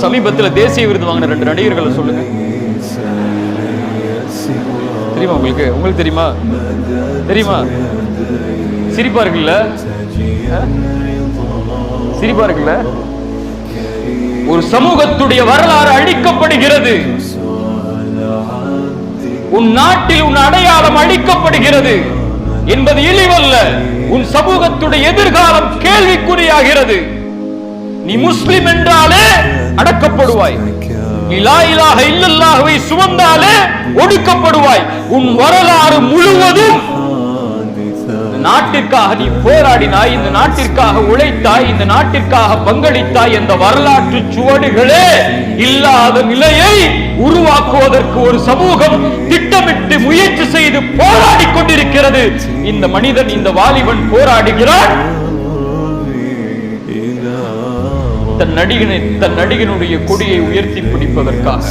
சமீபத்தில் தேசிய விருது வாங்கின 2 நடிகர்களை சொல்லுங்க. தெரியுமா உங்களுக்கு? உங்களுக்கு தெரியுமா? தெரியுமா? சிரிப்பா இருக்குல்ல? சிரிப்பா இருக்குல்ல? ஒரு சமூகத்துடைய வரலாறு அழிக்கப்படுகிறது. உன் நாட்டில் உன் அடையாளம் அழிக்கப்படுகிறது என்பது இழிவல்ல. உன் சமூகத்துடைய எதிர்காலம் கேள்விக்குறியாகிறது. நீ முஸ்லிம் என்றாலே அடக்கப்படுவாய். நீ லா இலாஹ இல்லல்லாஹ்வை சுமந்தாலே ஒடுக்கப்படுவாய். உன் வரலாறு முழுவதும் நாட்டிற்காக நீ போராடினாய், இந்த நாட்டிற்காக உழைத்தாய், இந்த நாட்டிற்காக பங்களித்தாய் என்ற வரலாற்று சுவடுகளே இல்லாத நிலையை உருவாக்குவதற்கு ஒரு சமூகம் திட்டமிட்டு முயற்சி செய்து போராடி கொண்டிருக்கிறது. இந்த மனிதன், இந்த வாலிபன் போராடுகிறான். தன் நடிகனுடைய கொடியை உயர்த்தி பிடிப்பதற்காக.